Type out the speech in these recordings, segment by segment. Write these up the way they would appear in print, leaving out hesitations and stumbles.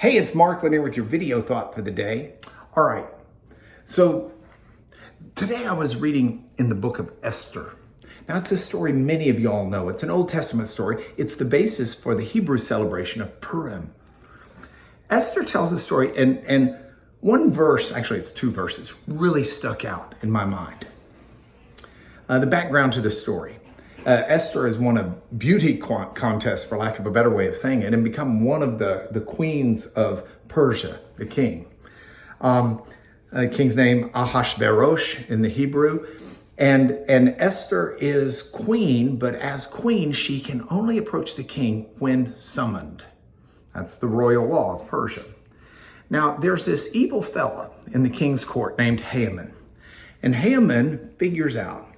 Hey, it's Mark Lanier with your video thought for the day. All right, so today I was reading in the book of Esther. Now, it's a story many of y'all know. It's an Old Testament story. It's the basis for the Hebrew celebration of Purim. Esther tells the story, and one verse, actually it's two verses, really stuck out in my mind. The background to the story. Esther has won a beauty contest, for lack of a better way of saying it, and become one of the queens of Persia, the king. King's name Ahasuerus in the Hebrew. And Esther is queen, but as queen, she can only approach the king when summoned. That's the royal law of Persia. Now, there's this evil fella in the king's court named Haman. And Haman figures out,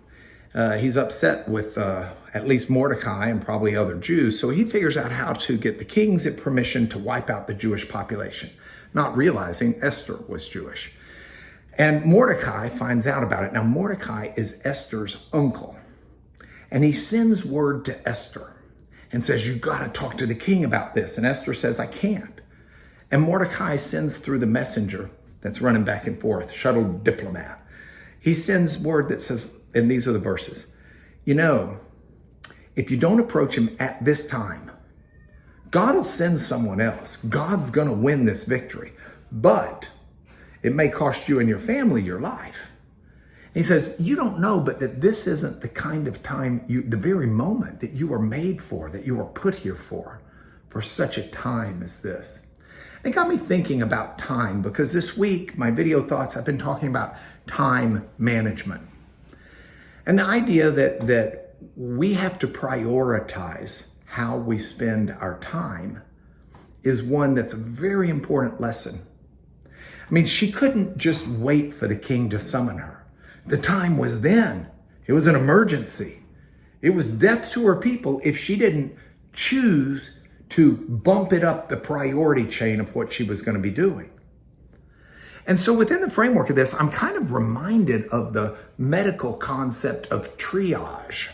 he's upset with at least Mordecai and probably other Jews, so he figures out how to get the king's permission to wipe out the Jewish population, not realizing Esther was Jewish. And Mordecai finds out about it. Now, Mordecai is Esther's uncle, and he sends word to Esther and says, "You've got to talk to the king about this." And Esther says, "I can't." And Mordecai sends through the messenger that's running back and forth, shuttle diplomat. He sends word that says, and these are the verses, "You know, if you don't approach him at this time, God will send someone else. God's going to win this victory, but it may cost you and your family your life." He says, "You don't know, but that this isn't the kind of time, the very moment that you were made for, that you were put here for such a time as this." It got me thinking about time, because this week, my video thoughts, I've been talking about time management. And the idea that we have to prioritize how we spend our time is one that's a very important lesson. I mean, she couldn't just wait for the king to summon her. The time was then. It was an emergency. It was death to her people if she didn't choose to bump it up the priority chain of what she was going to be doing. And so within the framework of this, I'm kind of reminded of the medical concept of triage.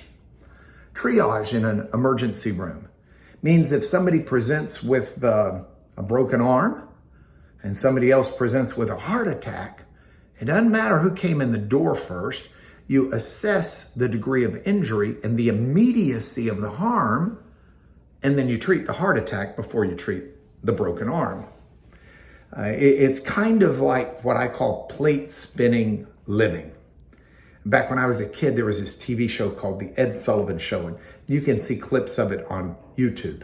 Triage in an emergency room means if somebody presents with a broken arm and somebody else presents with a heart attack, it doesn't matter who came in the door first. You assess the degree of injury and the immediacy of the harm, and then you treat the heart attack before you treat the broken arm. It's kind of like what I call plate spinning living. Back when I was a kid, there was this TV show called The Ed Sullivan Show, and you can see clips of it on YouTube.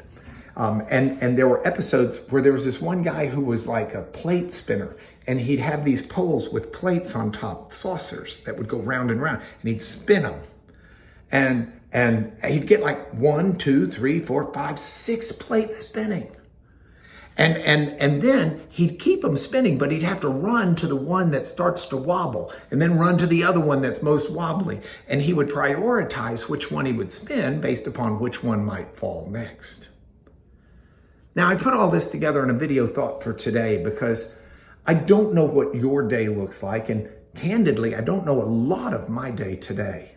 And there were episodes where there was this one guy who was like a plate spinner, and he'd have these poles with plates on top, saucers that would go round and round, and he'd spin them. And he'd get like 1, 2, 3, 4, 5, 6 plates spinning. And then he'd keep them spinning, but he'd have to run to the one that starts to wobble and then run to the other one that's most wobbly. And he would prioritize which one he would spin based upon which one might fall next. Now, I put all this together in a video thought for today because I don't know what your day looks like. And candidly, I don't know a lot of my day today.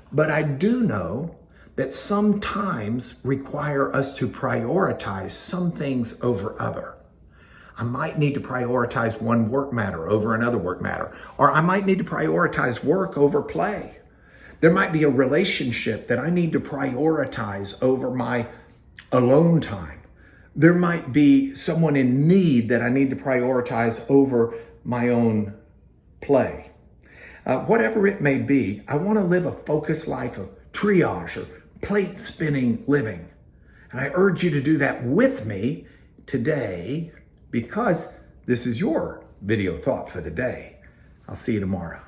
But I do know that sometimes require us to prioritize some things over other. I might need to prioritize one work matter over another work matter, or I might need to prioritize work over play. There might be a relationship that I need to prioritize over my alone time. There might be someone in need that I need to prioritize over my own play. Whatever it may be, I want to live a focused life of triage or plate spinning living. And I urge you to do that with me today, because this is your video thought for the day. I'll see you tomorrow.